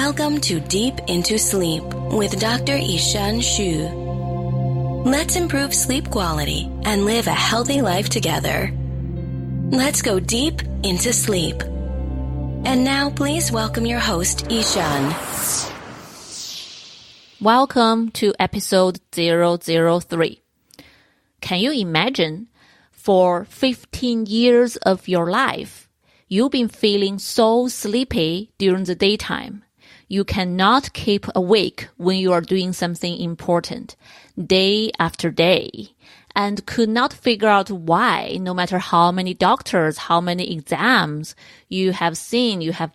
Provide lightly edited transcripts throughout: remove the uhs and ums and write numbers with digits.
Welcome to Deep into Sleep with Dr. Yishan Xu. Let's improve sleep quality and live a healthy life together. Let's go deep into sleep. And now please welcome your host, Yishan. Welcome to episode 003. Can you imagine, for 15 years of your life, you've been feeling so sleepy during the daytime. You cannot keep awake when you are doing something important, day after day, and could not figure out why, no matter how many doctors, how many exams you have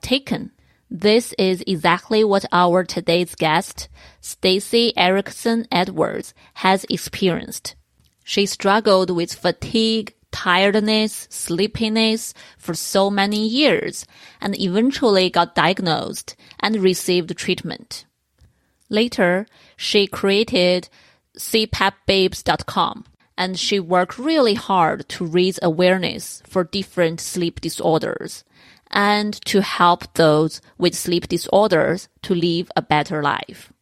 taken. This is exactly what our today's guest, Stacy Erickson Edwards, has experienced. She struggled with fatigue, tiredness, sleepiness for so many years and eventually got diagnosed and received treatment. Later, she created CPAPbabes.com and she worked really hard to raise awareness for different sleep disorders and to help those with sleep disorders to live a better life.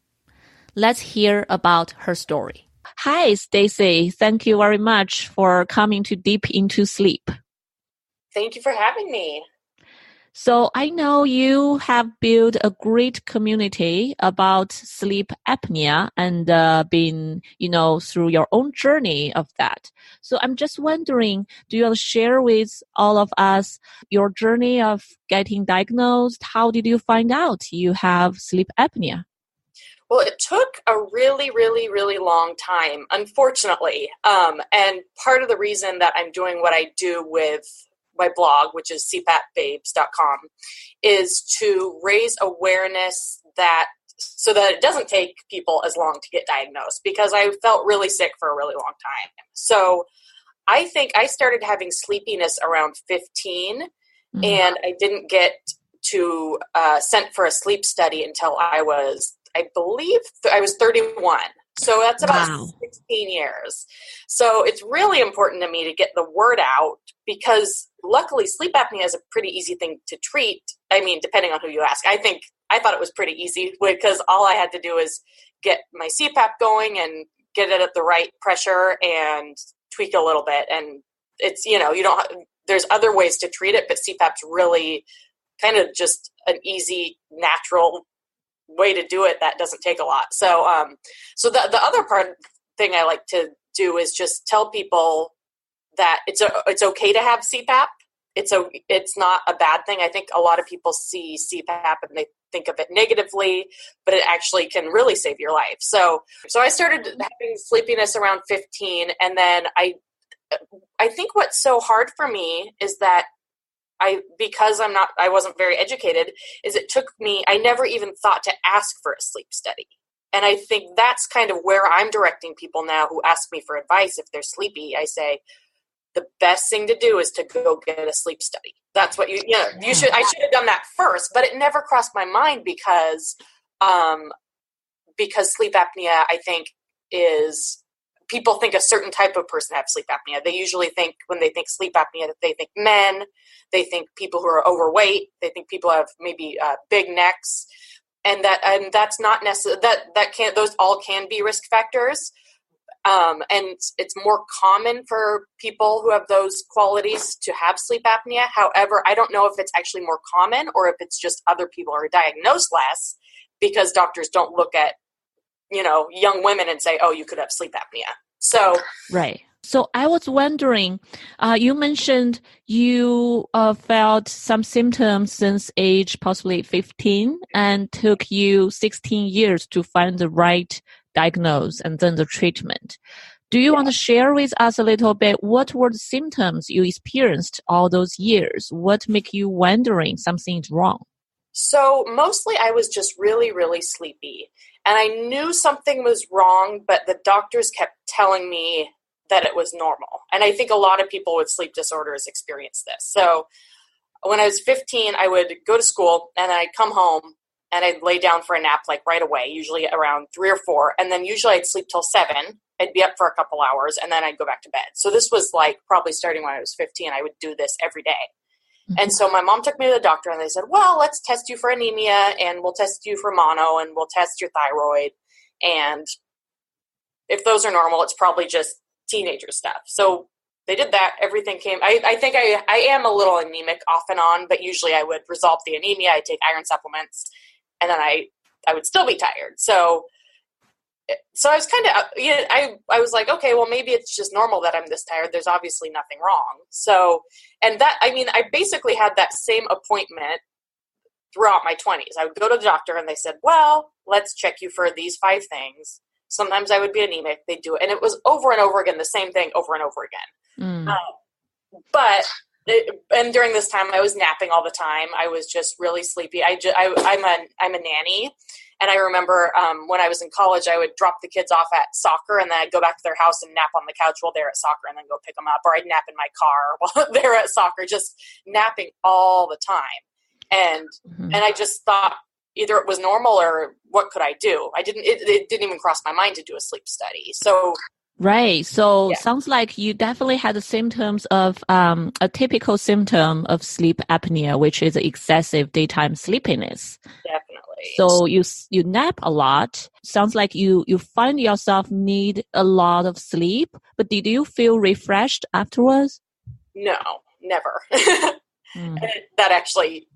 Let's hear about her story. Hi, Stacy. Thank you very much for coming to Deep into Sleep. Thank you for having me. So I know you have built a great community about sleep apnea and been, through your own journey of that. So I'm just wondering, do you want to share with all of us your journey of getting diagnosed? How did you find out you have sleep apnea? Well, it took a really, really, really long time, unfortunately. And part of the reason that I'm doing what I do with my blog, which is CPAPbabes.com, is to raise awareness so that it doesn't take people as long to get diagnosed, because I felt really sick for a really long time. So I think I started having sleepiness around 15, and I didn't get to sent for a sleep study until I believe I was 31. So that's about 16 years. So it's really important to me to get the word out, because luckily sleep apnea is a pretty easy thing to treat. I mean, depending on who you ask. I thought it was pretty easy, because all I had to do is get my CPAP going and get it at the right pressure and tweak a little bit. And it's, there's other ways to treat it, but CPAP's really kind of just an easy, natural way to do it that doesn't take a lot. So the other thing I like to do is just tell people that it's okay to have CPAP. It's not a bad thing. I think a lot of people see CPAP and they think of it negatively, but it actually can really save your life. So I started having sleepiness around 15, and then I think what's so hard for me is that I wasn't very educated, is it took me, I never even thought to ask for a sleep study. And I think that's kind of where I'm directing people now who ask me for advice if they're sleepy. I say, the best thing to do is to go get a sleep study. That's what I should have done that first, but it never crossed my mind because sleep apnea, I think, is, people think a certain type of person have sleep apnea. They usually think, when they think sleep apnea, that they think men, they think people who are overweight, they think people have maybe big necks, and that's not necessarily those all can be risk factors. And it's more common for people who have those qualities to have sleep apnea. However, I don't know if it's actually more common or if it's just other people are diagnosed less because doctors don't look at young women and say, oh, you could have sleep apnea. So, right. So I was wondering, you mentioned you felt some symptoms since age possibly 15 and took you 16 years to find the right diagnosis and then the treatment. Do you want to share with us a little bit what were the symptoms you experienced all those years? What make you wondering something's wrong? So mostly I was just really, really sleepy. And I knew something was wrong, but the doctors kept telling me that it was normal. And I think a lot of people with sleep disorders experience this. So when I was 15, I would go to school and I'd come home and I'd lay down for a nap like right away, usually around 3 or 4. And then usually I'd sleep till 7. I'd be up for a couple hours and then I'd go back to bed. So this was like probably starting when I was 15. I would do this every day. And so my mom took me to the doctor and they said, well, let's test you for anemia and we'll test you for mono and we'll test your thyroid. And if those are normal, it's probably just teenager stuff. So they did that. Everything came. I think I am a little anemic off and on, but usually I would resolve the anemia. I take iron supplements and then I would still be tired. So I was kind of, I was like, okay, well, maybe it's just normal that I'm this tired. There's obviously nothing wrong. So, and that, I mean, I basically had that same appointment throughout my 20s. I would go to the doctor and they said, well, let's check you for these 5 things. Sometimes I would be anemic. They'd do it. And it was over and over again, the same thing over and over again. And during this time I was napping all the time. I was just really sleepy. I'm a nanny. And I remember when I was in college, I would drop the kids off at soccer and then I'd go back to their house and nap on the couch while they're at soccer and then go pick them up. Or I'd nap in my car while they're at soccer, just napping all the time. And I just thought either it was normal or what could I do? It didn't even cross my mind to do a sleep study. So right. So sounds like you definitely had the symptoms of a typical symptom of sleep apnea, which is excessive daytime sleepiness. Definitely. So you nap a lot. Sounds like you find yourself need a lot of sleep, but did you feel refreshed afterwards? No, never. And that actually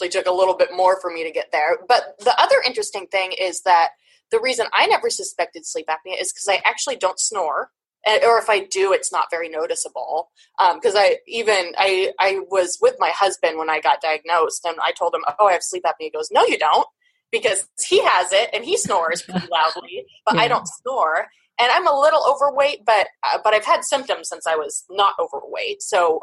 took a little bit more for me to get there. But the other interesting thing is that the reason I never suspected sleep apnea is because I actually don't snore. Or if I do, it's not very noticeable. Because I was with my husband when I got diagnosed and I told him, oh, I have sleep apnea. He goes, no, you don't. Because he has it and he snores pretty loudly, but I don't snore. And I'm a little overweight, but I've had symptoms since I was not overweight. So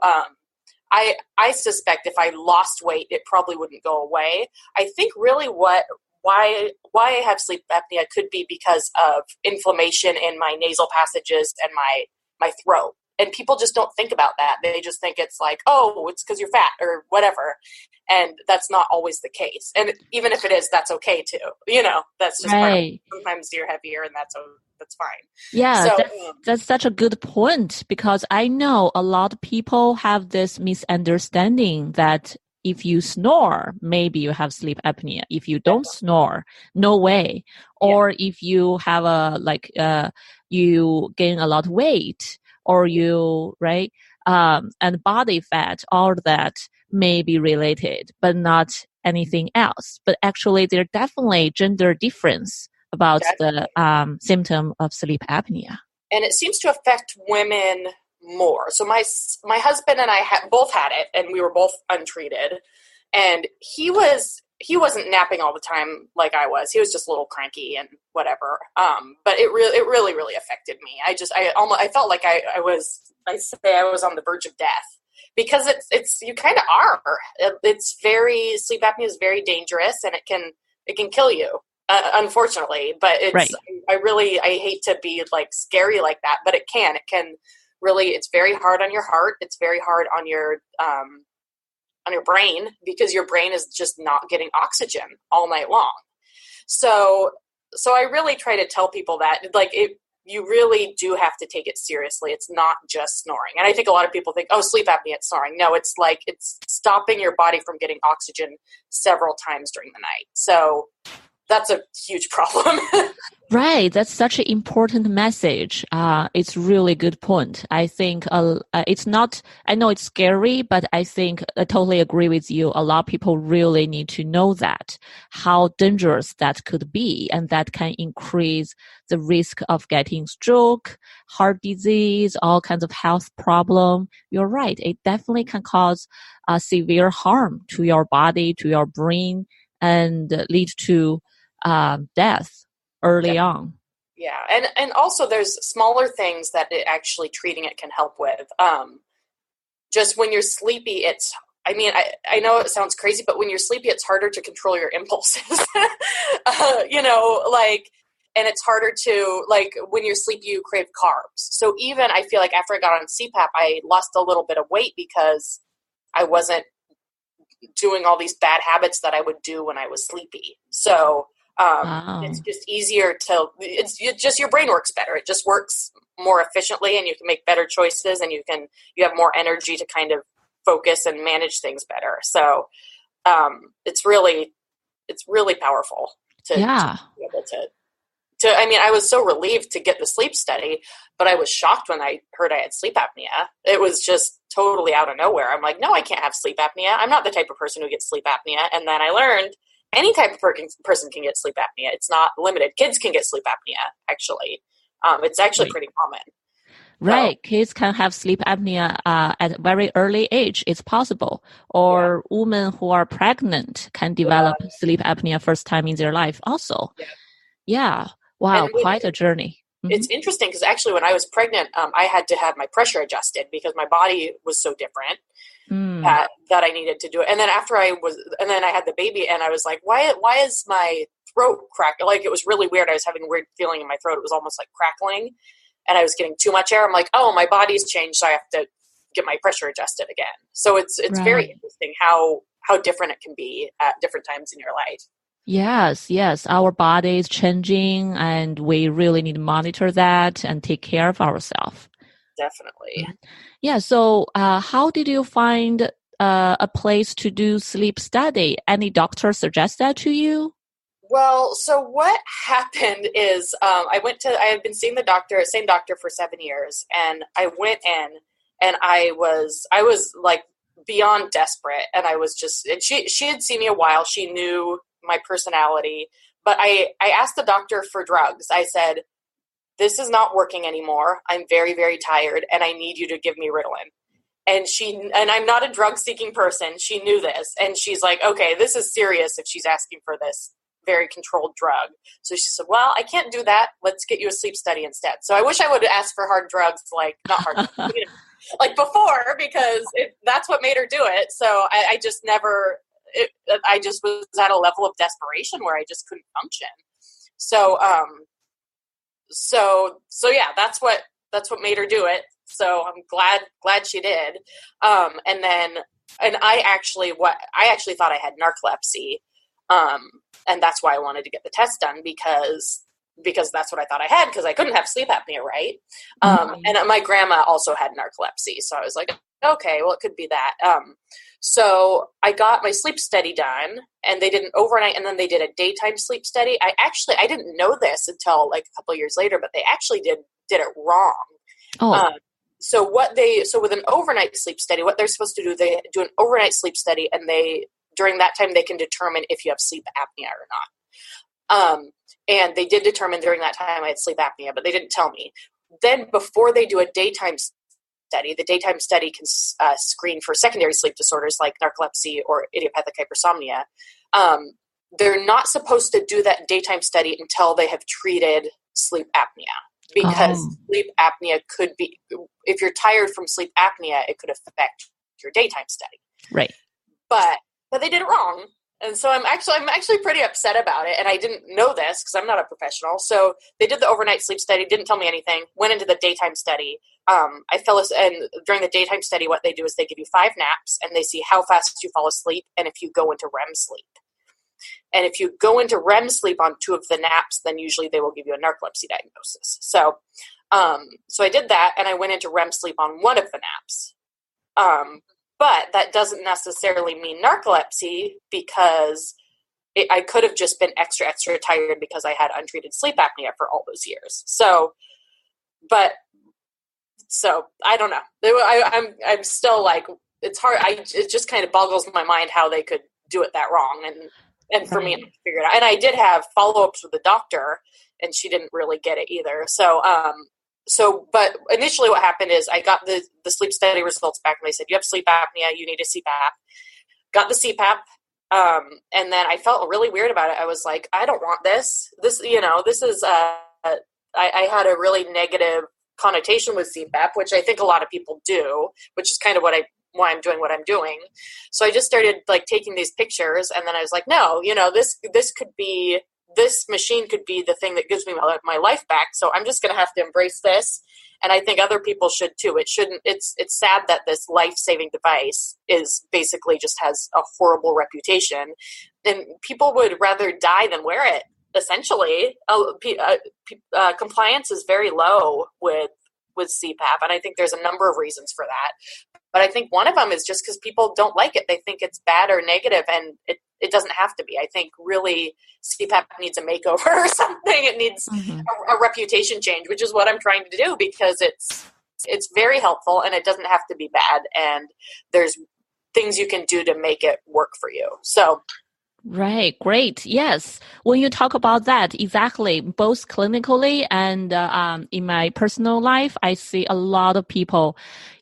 I suspect if I lost weight, it probably wouldn't go away. I think really why I have sleep apnea could be because of inflammation in my nasal passages and my throat. And people just don't think about that. They just think it's like, oh, it's because you're fat or whatever. And that's not always the case. And even if it is, that's okay too. That's just part of it. Sometimes you're heavier and that's fine. Yeah, so, that's such a good point because I know a lot of people have this misunderstanding that if you snore, maybe you have sleep apnea. If you don't snore, no way. Or if you have you gain a lot of weight or and body fat, all that may be related, but not anything else. But actually, there's definitely gender difference about the symptom of sleep apnea. And it seems to affect women more. So my husband and I both had it, and we were both untreated. And he wasn't napping all the time like I was. He was just a little cranky and whatever. But it really, really affected me. I felt like I was on the verge of death because it's you kind of are. Sleep apnea is very dangerous and it can kill you. Unfortunately, but I hate to be like scary like that, but it can really, it's very hard on your heart. It's very hard on your brain because your brain is just not getting oxygen all night long. So I really try to tell people that you really do have to take it seriously. It's not just snoring. And I think a lot of people think, oh, sleep apnea, it's snoring. No, it's stopping your body from getting oxygen several times during the night. So that's a huge problem. Right. That's such an important message. It's really good point. I think it's not, I know it's scary, but I think I totally agree with you. A lot of people really need to know that, how dangerous that could be. And that can increase the risk of getting stroke, heart disease, all kinds of health problem. You're right. It definitely can cause severe harm to your body, to your brain, and lead to death early on. Yeah. And also there's smaller things that treating it can help with. Just when you're sleepy, I know it sounds crazy, but when you're sleepy, it's harder to control your impulses, and it's harder to, when you're sleepy, you crave carbs. So even I feel like after I got on CPAP, I lost a little bit of weight because I wasn't doing all these bad habits that I would do when I was sleepy. So it's just easier it's just your brain works better. It just works more efficiently and you can make better choices and you have more energy to kind of focus and manage things better. So it's really powerful to be able I mean, I was so relieved to get the sleep study, but I was shocked when I heard I had sleep apnea. It was just totally out of nowhere. I'm like, no, I can't have sleep apnea. I'm not the type of person who gets sleep apnea. And then I learned any type of person can get sleep apnea. It's not limited. Kids can get sleep apnea, actually. It's actually pretty common. Right. So, kids can have sleep apnea at a very early age. It's possible. Or women who are pregnant can develop sleep apnea first time in their life also. Yeah. Wow. Quite a journey. It's interesting because actually when I was pregnant, I had to have my pressure adjusted because my body was so different that I needed to do it. And then I had the baby and I was like, why is my throat cracked? Like, it was really weird. I was having a weird feeling in my throat. It was almost like crackling and I was getting too much air. I'm like, oh, my body's changed. So I have to get my pressure adjusted again. So it's very interesting how different it can be at different times in your life. Yes. Our body is changing and we really need to monitor that and take care of ourselves. Definitely. Yeah. So how did you find a place to do sleep study? Any doctor suggest that to you? Well, so what happened is I had been seeing the same doctor for 7 years, and I went in and I was like beyond desperate, and I was just, and she had seen me a while. She knew my personality, but I asked the doctor for drugs. I said, this is not working anymore. I'm very, very tired and I need you to give me Ritalin. And I'm not a drug seeking person. She knew this. And she's like, okay, this is serious if she's asking for this very controlled drug. So she said, well, I can't do that. Let's get you a sleep study instead. So I wish I would have asked for hard drugs, like not hard drugs, like before, because that's what made her do it. So I just never, I just was at a level of desperation where I just couldn't function. So yeah, that's what made her do it. So I'm glad she did. And I actually thought I had narcolepsy. And that's why I wanted to get the test done because that's what I thought I had, because I couldn't have sleep apnea, right? And my grandma also had narcolepsy. So I was like, okay, well, it could be that. So I got my sleep study done, and they did an overnight, and then they did a daytime sleep study. I didn't know this until like a couple of years later, but they actually did it wrong. Oh. So with an overnight sleep study, what they're supposed to do, they do an overnight sleep study, and during that time they can determine if you have sleep apnea or not. And they did determine during that time I had sleep apnea, but they didn't tell me. Then before they do a daytime study, the daytime study can screen for secondary sleep disorders like narcolepsy or idiopathic hypersomnia. They're not supposed to do that daytime study until they have treated sleep apnea, because sleep apnea could be, if you're tired from sleep apnea, it could affect your daytime study. Right. But they did it wrong. And so I'm actually pretty upset about it. And I didn't know this because I'm not a professional. So they did the overnight sleep study, didn't tell me anything, went into the daytime study. And during the daytime study, what they do is they give you 5 naps and they see how fast you fall asleep and if you go into REM sleep. And if you go into REM sleep on 2 of the naps, then usually they will give you a narcolepsy diagnosis. So I did that, and I went into REM sleep on 1 of the naps. But that doesn't necessarily mean narcolepsy, because I could have just been extra, extra tired because I had untreated sleep apnea for all those years. So I don't know. I'm still like, it's hard. It just kind of boggles my mind how they could do it that wrong. And for me to figure it out. And I did have follow-ups with the doctor, and she didn't really get it either. But initially what happened is I got the sleep study results back, and they said, you have sleep apnea, you need a CPAP. Got the CPAP. And then I felt really weird about it. I was like, I don't want this. This is, I had a really negative connotation with CPAP, which I think a lot of people do, which is kind of why I'm doing what I'm doing. So I just started like taking these pictures, and then I was like, no, this machine could be the thing that gives me my life back. So I'm just going to have to embrace this. And I think other people should too. It's sad that this life-saving device is basically just has a horrible reputation, and people would rather die than wear it. Essentially, compliance is very low with CPAP. And I think there's a number of reasons for that. But I think one of them is just because people don't like it. They think it's bad or negative, and it doesn't have to be. I think really CPAP needs a makeover or something. It needs a reputation change, which is what I'm trying to do, because it's very helpful and it doesn't have to be bad. And there's things you can do to make it work for you. So. Right. Great. Yes. When you talk about that, exactly, both clinically and in my personal life, I see a lot of people,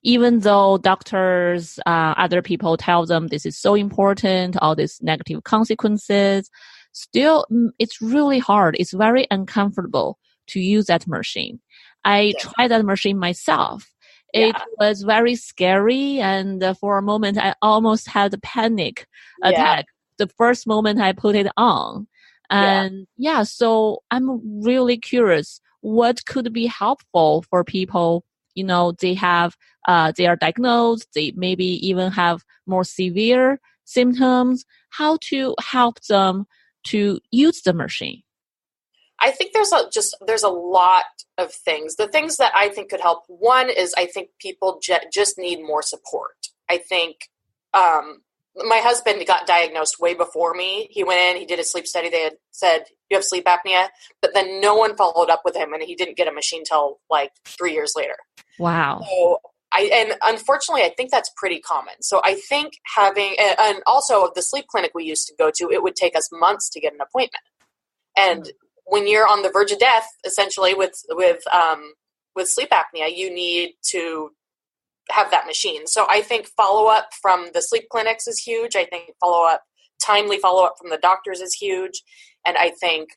even though doctors, other people tell them this is so important, all these negative consequences, still, it's really hard. It's very uncomfortable to use that machine. I tried that machine myself. It was very scary. And for a moment, I almost had a panic attack. The first moment I put it on. And so I'm really curious, what could be helpful for people, they have, they are diagnosed, they maybe even have more severe symptoms, how to help them to use the machine? I think there's a lot of things. The things that I think could help, one is I think people just need more support. I think, my husband got diagnosed way before me. He went in, he did a sleep study. They had said, you have sleep apnea, but then no one followed up with him, and he didn't get a machine till like 3 years later. Wow. So and unfortunately, I think that's pretty common. So I think and also the sleep clinic we used to go to, it would take us months to get an appointment. And when you're on the verge of death, essentially with sleep apnea, you need to have that machine. So I think follow-up from the sleep clinics is huge. I think timely follow-up from the doctors is huge. And I think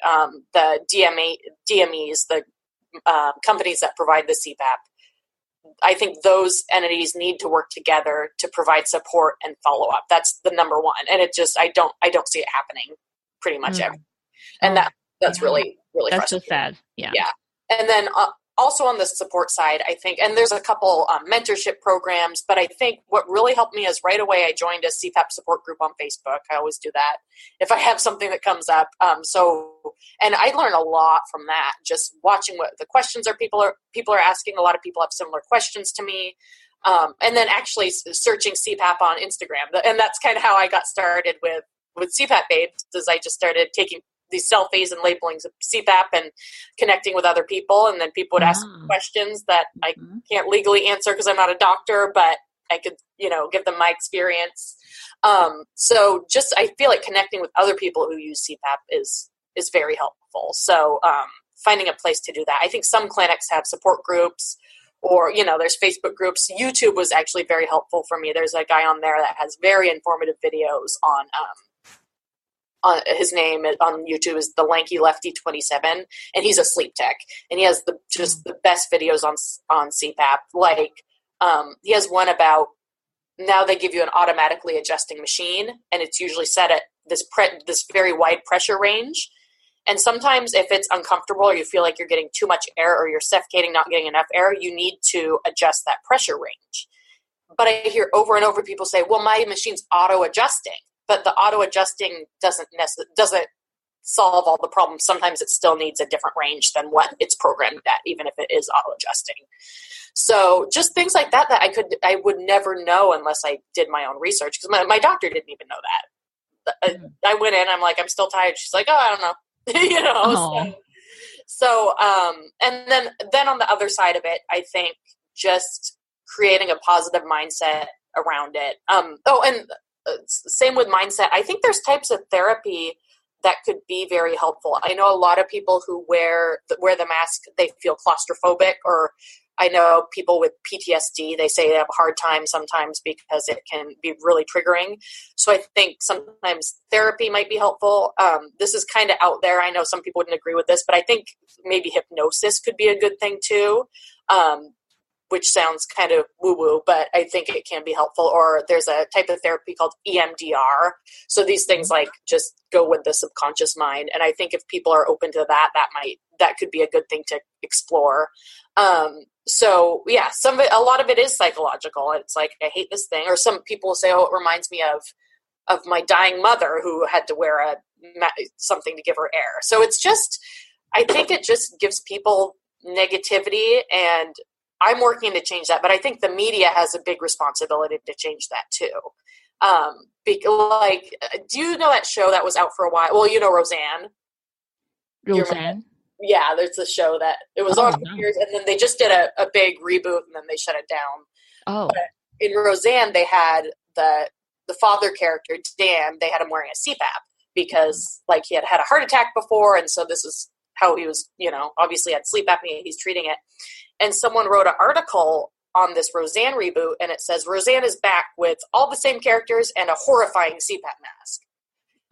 the DMEs, the companies that provide the CPAP, I think those entities need to work together to provide support and follow-up. That's the number one. And I don't see it happening pretty much ever. And that's really, really that's frustrating. so sad. Yeah. And then also on the support side, I think, and there's a couple mentorship programs, but I think what really helped me is right away I joined a CPAP support group on Facebook. I always do that if I have something that comes up. And I learn a lot from that, just watching what the questions people are asking. A lot of people have similar questions to me. And then actually searching CPAP on Instagram. And that's kind of how I got started with CPAP Babes, is I just started taking these selfies and labelings of CPAP and connecting with other people. And then people would ask questions that I can't legally answer because I'm not a doctor, but I could, give them my experience. So just, I feel like connecting with other people who use CPAP is very helpful. So finding a place to do that. I think some clinics have support groups, or, there's Facebook groups. YouTube was actually very helpful for me. There's a guy on there that has very informative videos on his name on YouTube is the Lanky Lefty 27, and he's a sleep tech, and he has the best videos on CPAP. Like he has one about, now they give you an automatically adjusting machine, and it's usually set at this very wide pressure range. And sometimes if it's uncomfortable or you feel like you're getting too much air or you're suffocating, not getting enough air, you need to adjust that pressure range. But I hear over and over people say, well, my machine's auto-adjusting. But the auto-adjusting doesn't solve all the problems. Sometimes it still needs a different range than what it's programmed at, even if it is auto-adjusting. So just things like that I would never know unless I did my own research, because my doctor didn't even know that. I went in, I'm like, I'm still tired. She's like, oh, I don't know. So and then on the other side of it, I think just creating a positive mindset around it. Same with mindset. I think there's types of therapy that could be very helpful. I know a lot of people who wear the mask, they feel claustrophobic, or I know people with PTSD, they say they have a hard time sometimes because it can be really triggering. So I think sometimes therapy might be helpful. This is kind of out there. I know some people wouldn't agree with this, but I think maybe hypnosis could be a good thing too. Which sounds kind of woo-woo, but I think it can be helpful. Or there's a type of therapy called EMDR. So these things like just go with the subconscious mind. And I think if people are open to that could be a good thing to explore. So yeah, a lot of it is psychological. It's like, I hate this thing. Or some people will say, oh, it reminds me of my dying mother who had to wear something to give her air. So it's just, I think it just gives people negativity, and I'm working to change that, but I think the media has a big responsibility to change that too. Do you know that show that was out for a while? Well, you know Roseanne. Roseanne? Yeah, there's a show that it was on for years, and then they just did a big reboot, and then they shut it down. Oh. But in Roseanne, they had the father character, Dan, they had him wearing a CPAP because like he had had a heart attack before, and so this is how he was, obviously had sleep apnea, he's treating it. And someone wrote an article on this Roseanne reboot, and it says Roseanne is back with all the same characters and a horrifying CPAP mask.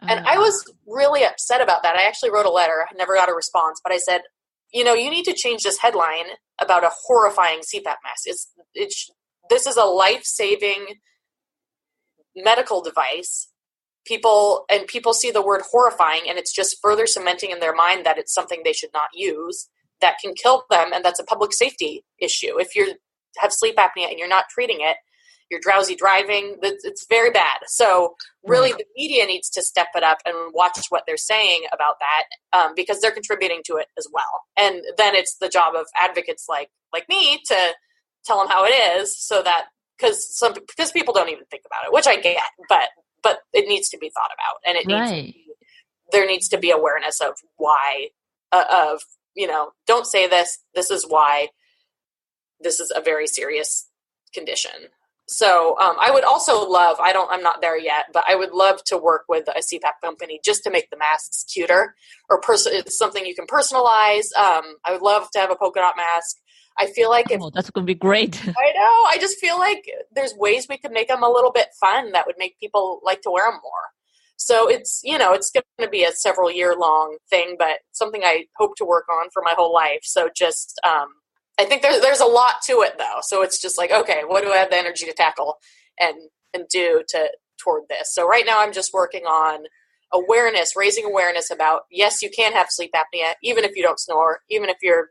And I was really upset about that. I actually wrote a letter. I never got a response, but I said, you need to change this headline about a horrifying CPAP mask. This is a life-saving medical device. People see the word horrifying, and it's just further cementing in their mind that it's something they should not use, that can kill them, and that's a public safety issue. If you have sleep apnea and you're not treating it, you're drowsy driving, it's very bad. So really the media needs to step it up and watch what they're saying about that, because they're contributing to it as well. And then it's the job of advocates like me to tell them how it is, so that because people don't even think about it, which I get, but it needs to be thought about, and there needs to be awareness of why, don't say this is why this is a very serious condition. So I would also love, I'm not there yet, but I would love to work with a CPAP company just to make the masks cuter, or it's something you can personalize. I would love to have a polka dot mask. I feel like that's going to be great. I know. I just feel like there's ways we could make them a little bit fun that would make people like to wear them more. So it's going to be a several year long thing, but something I hope to work on for my whole life. So just, I think there's a lot to it though. So it's just like, okay, what do I have the energy to tackle and do toward this? So right now I'm just working on raising awareness about, yes, you can have sleep apnea, even if you don't snore, even if you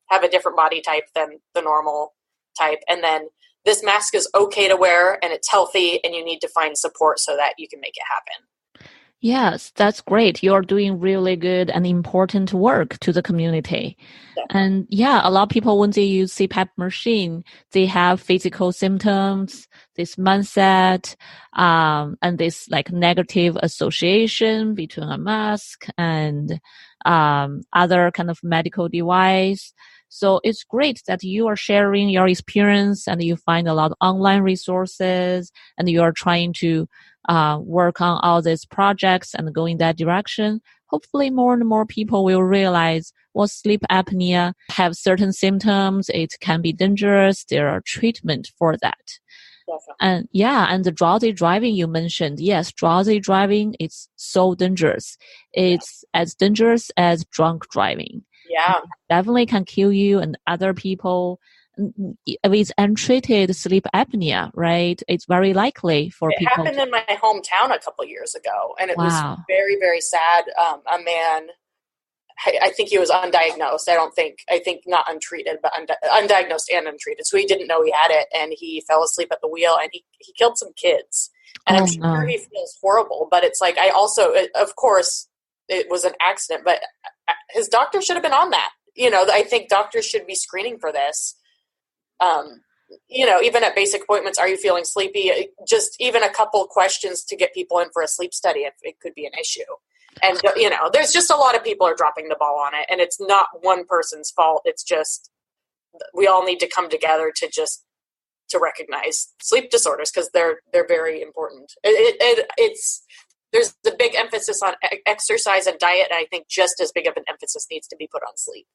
have a different body type than the normal type. And then this mask is okay to wear, and it's healthy, and you need to find support so that you can make it happen. Yes, that's great. You're doing really good and important work to the community. Yeah. And a lot of people, when they use CPAP machine, they have physical symptoms, this mindset, and this like negative association between a mask and other kind of medical device. So it's great that you are sharing your experience, and you find a lot of online resources, and you are trying to work on all these projects and go in that direction. Hopefully more and more people will realize what sleep apnea have certain symptoms. It can be dangerous. There are treatment for that. Definitely. And the drowsy driving you mentioned. Yes, drowsy driving is so dangerous. It's as dangerous as drunk driving. Yeah. It definitely can kill you and other people. With untreated sleep apnea, right? It's very likely for people. It happened in my hometown a couple of years ago, and it was very, very sad. A man, I think he was undiagnosed. I think not untreated, but undiagnosed and untreated. So he didn't know he had it, and he fell asleep at the wheel, and he killed some kids. And I'm sure he feels horrible, but it's like, of course, it was an accident, but his doctor should have been on that. I think doctors should be screening for this. Even at basic appointments, are you feeling sleepy? Just even a couple questions to get people in for a sleep study, if it could be an issue. And, there's just a lot of people are dropping the ball on it, and it's not one person's fault. It's just, we all need to come together to recognize sleep disorders, because they're very important. There's the big emphasis on exercise and diet, and I think just as big of an emphasis needs to be put on sleep.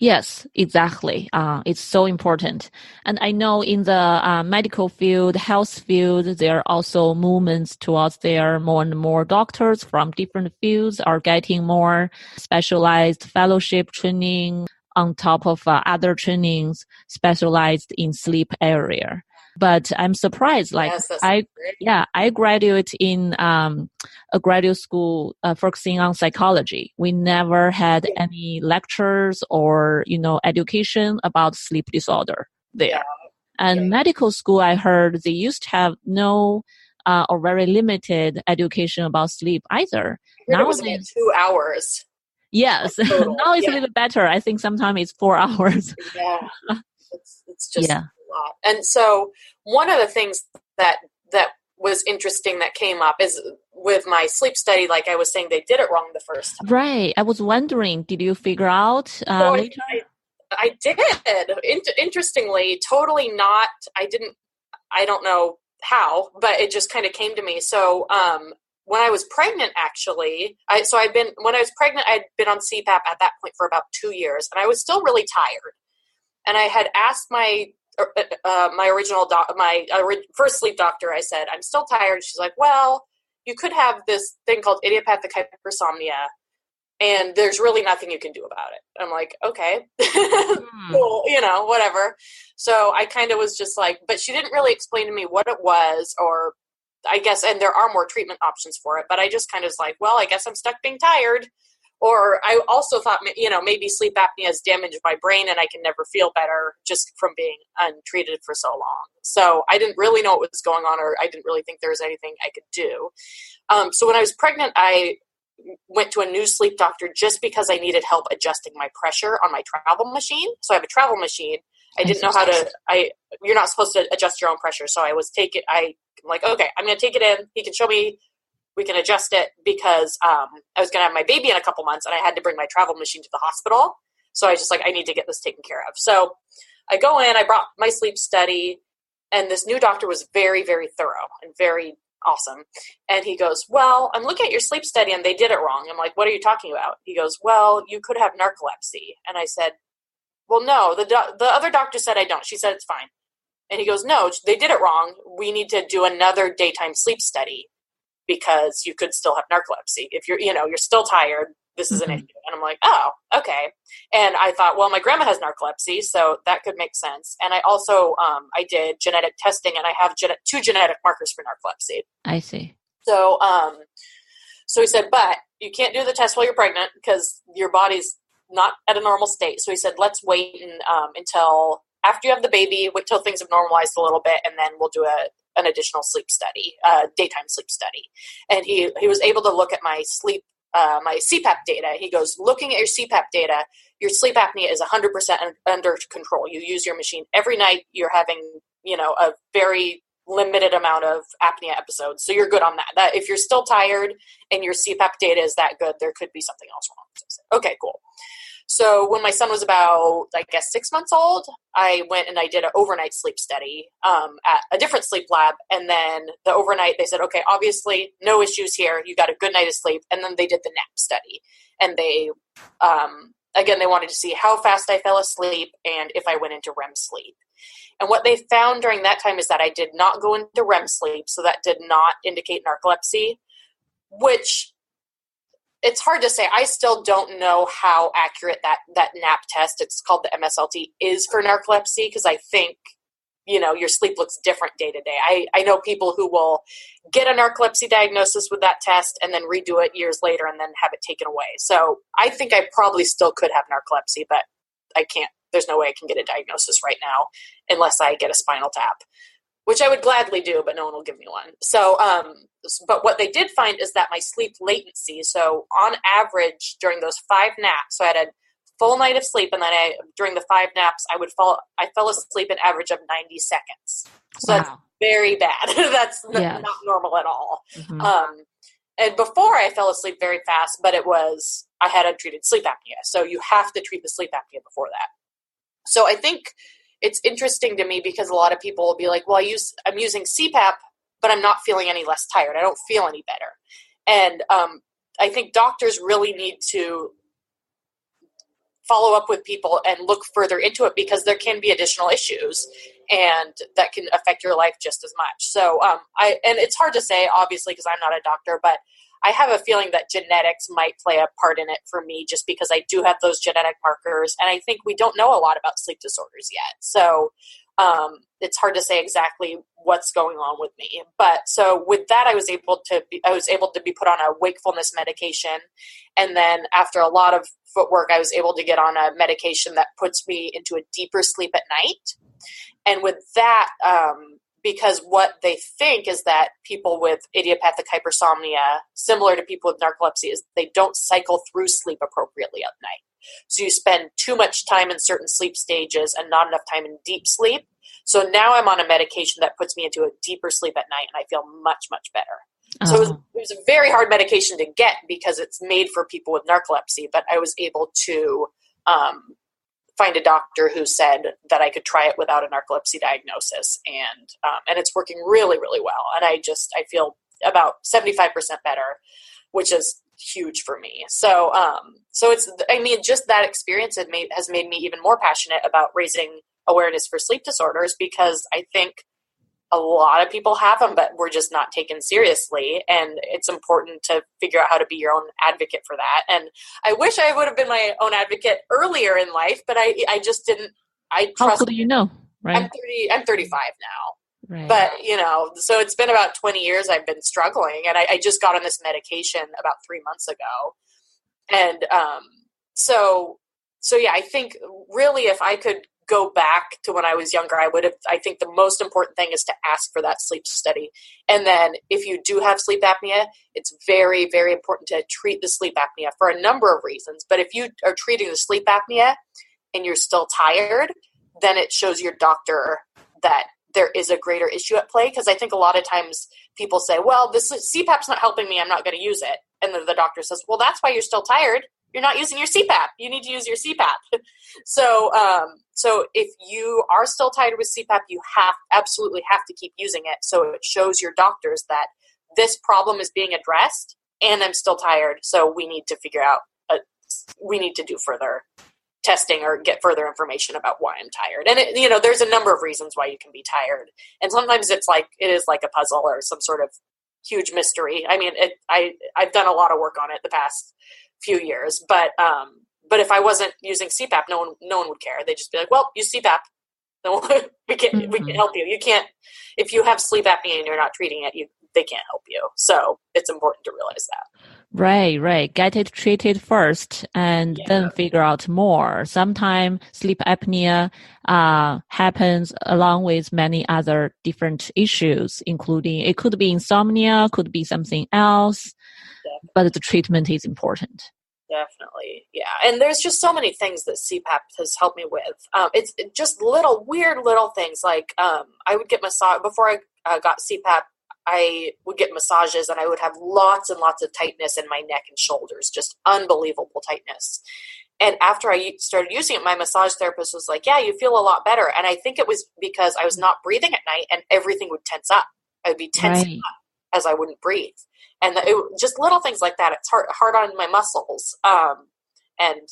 Yes, exactly. It's so important. And I know in the medical field, health field, there are also movements towards there. More and more doctors from different fields are getting more specialized fellowship training on top of other trainings specialized in sleep area. But I'm surprised, I graduate in a graduate school focusing on psychology. We never had any lectures or, education about sleep disorder there. Yeah. And medical school, I heard they used to have no or very limited education about sleep either. Now it was about 2 hours. Yes. Now it's a little better. I think sometimes it's 4 hours. Yeah. It's just Yeah. a lot. And so one of the things that was interesting that came up is with my sleep study, like I was saying, they did it wrong the first time. Right. I was wondering, did you figure out So later? I did. Interestingly, totally not. I don't know how, but it just kind of came to me. So when I was pregnant, actually, when I was pregnant, I'd been on CPAP at that point for about 2 years, and I was still really tired. And I had asked my first sleep doctor, I said, I'm still tired. She's like, well, you could have this thing called idiopathic hypersomnia, and there's really nothing you can do about it. I'm like, okay, cool, whatever. So I kind of was just like, but she didn't really explain to me what it was, or I guess, and there are more treatment options for it, but I just kind of was like, well, I guess I'm stuck being tired. Or I also thought, maybe sleep apnea has damaged my brain and I can never feel better just from being untreated for so long. So I didn't really know what was going on, or I didn't really think there was anything I could do. So when I was pregnant, I went to a new sleep doctor just because I needed help adjusting my pressure on my travel machine. So I have a travel machine. I didn't know how to, you're not supposed to adjust your own pressure. So I'm like, okay, I'm going to take it in. He can show me, we can adjust it, because I was going to have my baby in a couple months and I had to bring my travel machine to the hospital. So I was just like, I need to get this taken care of. So I go in, I brought my sleep study, and this new doctor was very, very thorough and very awesome. And he goes, well, I'm looking at your sleep study and they did it wrong. I'm like, what are you talking about? He goes, well, you could have narcolepsy. And I said, well, no, the other doctor said I don't. She said it's fine. And he goes, no, they did it wrong. We need to do another daytime sleep study, because you could still have narcolepsy. If you're still tired, this is an issue. And I'm like, oh, okay. And I thought, well, my grandma has narcolepsy, so that could make sense. And I also, I did genetic testing, and I have 2 genetic markers for narcolepsy. I see. So, so he said, but you can't do the test while you're pregnant because your body's not at a normal state. So he said, let's wait until after you have the baby, wait till things have normalized a little bit, and then we'll do an additional sleep study, daytime sleep study. And he was able to look at my sleep, my CPAP data. He goes, looking at your CPAP data, your sleep apnea is 100% under control. You use your machine every night. You're having, a very limited amount of apnea episodes. So you're good on that. That if you're still tired and your CPAP data is that good, there could be something else wrong. So I said, okay, cool. So when my son was about, 6 months old, I went and I did an overnight sleep study at a different sleep lab. And then the overnight, they said, okay, obviously no issues here. You got a good night of sleep. And then they did the nap study. And they, again, they wanted to see how fast I fell asleep and if I went into REM sleep. And what they found during that time is that I did not go into REM sleep. So that did not indicate narcolepsy, which it's hard to say. I still don't know how accurate that nap test, it's called the MSLT, is for narcolepsy, because I think, your sleep looks different day to day. I know people who will get a narcolepsy diagnosis with that test and then redo it years later and then have it taken away. So I think I probably still could have narcolepsy, but I can't. There's no way I can get a diagnosis right now unless I get a spinal tap, which I would gladly do, but no one will give me one. So, but what they did find is that my sleep latency, so on average during those 5 naps, so I had a full night of sleep, and then during the 5 naps, I fell asleep an average of 90 seconds. So That's very bad. That's not normal at all. Mm-hmm. And before I fell asleep very fast, but I had untreated sleep apnea. So you have to treat the sleep apnea before that. So I think it's interesting to me because a lot of people will be like, well, I'm using CPAP, but I'm not feeling any less tired. I don't feel any better. And I think doctors really need to follow up with people and look further into it, because there can be additional issues and that can affect your life just as much. So and it's hard to say, obviously, because I'm not a doctor, but I have a feeling that genetics might play a part in it for me, just because I do have those genetic markers. And I think we don't know a lot about sleep disorders yet. So it's hard to say exactly what's going on with me. But so with that, I was able to be put on a wakefulness medication. And then after a lot of footwork, I was able to get on a medication that puts me into a deeper sleep at night. And with that, because what they think is that people with idiopathic hypersomnia, similar to people with narcolepsy, is they don't cycle through sleep appropriately at night. So you spend too much time in certain sleep stages and not enough time in deep sleep. So now I'm on a medication that puts me into a deeper sleep at night, and I feel much, much better. So it was a very hard medication to get because it's made for people with narcolepsy, but I was able to find a doctor who said that I could try it without a narcolepsy diagnosis, and it's working really, really well. And I feel about 75% better, which is huge for me. So just that experience has made me even more passionate about raising awareness for sleep disorders, because I think a lot of people have them, but we're just not taken seriously. And it's important to figure out how to be your own advocate for that. And I wish I would have been my own advocate earlier in life, but I just didn't. How could you know? Right. I'm 35 now. Right. But, so it's been about 20 years I've been struggling, and I just got on this medication about 3 months ago. And so yeah, I think really if I could go back to when I was younger, I think the most important thing is to ask for that sleep study. And then if you do have sleep apnea, it's very, very important to treat the sleep apnea for a number of reasons. But if you are treating the sleep apnea and you're still tired, then it shows your doctor that there is a greater issue at play. Because I think a lot of times people say, well, this CPAP's not helping me, I'm not going to use it. And then the doctor says, well, that's why you're still tired. You're not using your CPAP. You need to use your CPAP. So if you are still tired with CPAP, you absolutely have to keep using it. So it shows your doctors that this problem is being addressed and I'm still tired. So we need to figure out, we need to do further testing or get further information about why I'm tired. And there's a number of reasons why you can be tired. And sometimes it is like a puzzle or some sort of huge mystery. I mean, I've done a lot of work on it the past few years, but if I wasn't using CPAP, no one would care. They'd just be like, well, use CPAP. We can help you. You can't, if you have sleep apnea and you're not treating it, they can't help you. So it's important to realize that. Right. Get it treated first and then figure out more. Sometimes sleep apnea happens along with many other different issues, including it could be insomnia, could be something else, but the treatment is important. Definitely. Yeah. And there's just so many things that CPAP has helped me with. It's just weird little things. Like I would get massage before I got CPAP. I would get massages and I would have lots and lots of tightness in my neck and shoulders, just unbelievable tightness. And after I started using it, my massage therapist was like, yeah, you feel a lot better. And I think it was because I was not breathing at night and everything would tense up. I would be tensing up as I wouldn't breathe. And just little things like that. It's hard on my muscles. And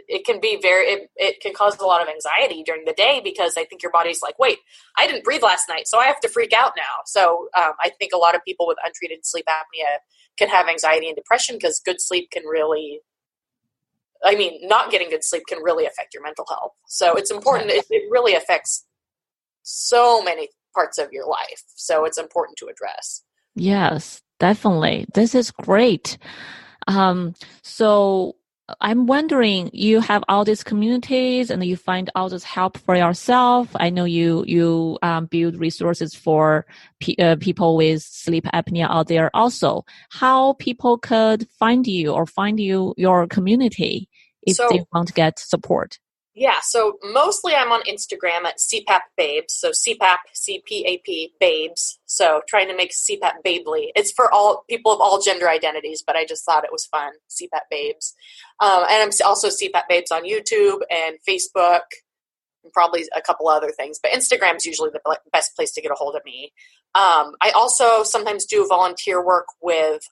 it can be it can cause a lot of anxiety during the day because I think your body's like, wait, I didn't breathe last night, so I have to freak out now. So I think a lot of people with untreated sleep apnea can have anxiety and depression because good sleep can really, not getting good sleep can really affect your mental health. So it's important. It really affects so many parts of your life. So it's important to address. Yes, definitely. This is great. So I'm wondering, you have all these communities and you find all this help for yourself. I know you build resources for people with sleep apnea out there also. How people could find you or find your community if they want to get support? Yeah, so mostly I'm on Instagram at CPAP Babes. So CPAP, CPAP Babes. So trying to make CPAP babely. It's for all people of all gender identities, but I just thought it was fun. CPAP Babes. And I'm also CPAP Babes on YouTube and Facebook and probably a couple other things. But Instagram's usually the best place to get a hold of me. I also sometimes do volunteer work with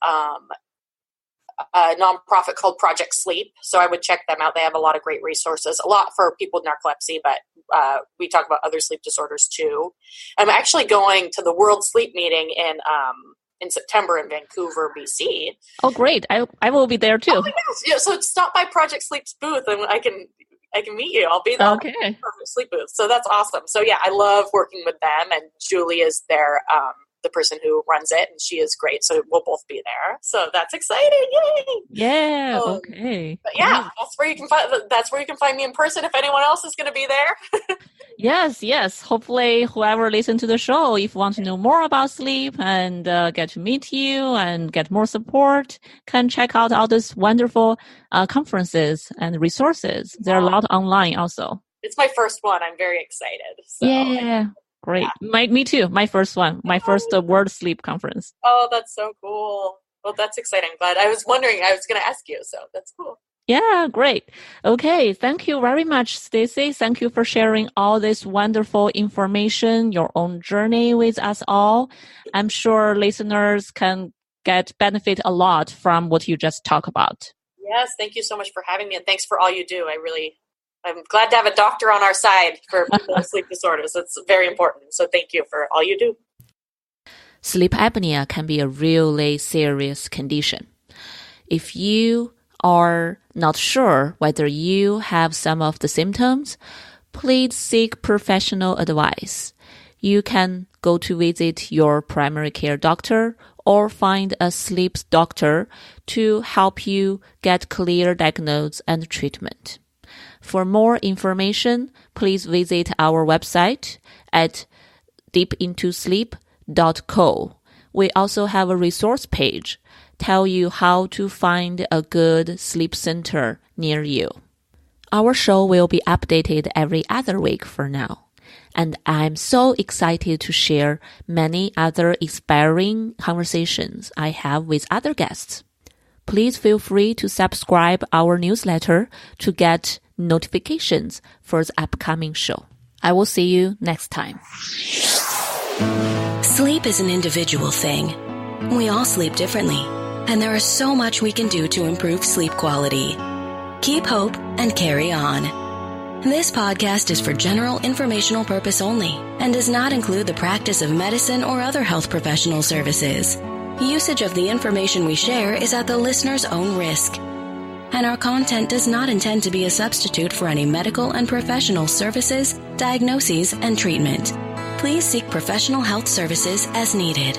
a nonprofit called Project Sleep. So I would check them out. They have a lot of great resources, a lot for people with narcolepsy, but we talk about other sleep disorders too. I'm actually going to the World Sleep Meeting in September in Vancouver, BC. Oh, great. I will be there too. Oh my gosh. Yeah, so stop by Project Sleep's booth and I can meet you. I'll be there. Okay. Project Sleep booth. So that's awesome. So yeah, I love working with them, and Julie is their the person who runs it, and she is great. So we'll both be there. So that's exciting. Yay! Yeah. Okay. But yeah, that's where you can find me in person if anyone else is going to be there. Yes. Hopefully, whoever listens to the show, if you want to know more about sleep and get to meet you and get more support, can check out all these wonderful conferences and resources. There are a lot online also. It's my first one. I'm very excited. So, yeah. Great. Yeah. Me too. My first one. My first World Sleep Conference. Oh, that's so cool. Well, that's exciting. But I was wondering, I was going to ask you, so that's cool. Yeah, great. Okay, thank you very much, Stacy. Thank you for sharing all this wonderful information, your own journey with us all. I'm sure listeners can benefit a lot from what you just talked about. Yes, thank you so much for having me, and thanks for all you do. I'm glad to have a doctor on our side for people with sleep disorders. It's very important. So thank you for all you do. Sleep apnea can be a really serious condition. If you are not sure whether you have some of the symptoms, please seek professional advice. You can go to visit your primary care doctor or find a sleep doctor to help you get clear diagnosis and treatment. For more information, please visit our website at deepintosleep.co. We also have a resource page tell you how to find a good sleep center near you. Our show will be updated every other week for now, and I'm so excited to share many other inspiring conversations I have with other guests. Please feel free to subscribe our newsletter to get notifications for the upcoming show. I will see you next time. Sleep is an individual thing. We all sleep differently, and there is so much we can do to improve sleep quality. Keep hope and carry on. This podcast is for general informational purpose only and does not include the practice of medicine or other health professional services. Usage of the information we share is at the listener's own risk, and our content does not intend to be a substitute for any medical and professional services, diagnoses, and treatment. Please seek professional health services as needed.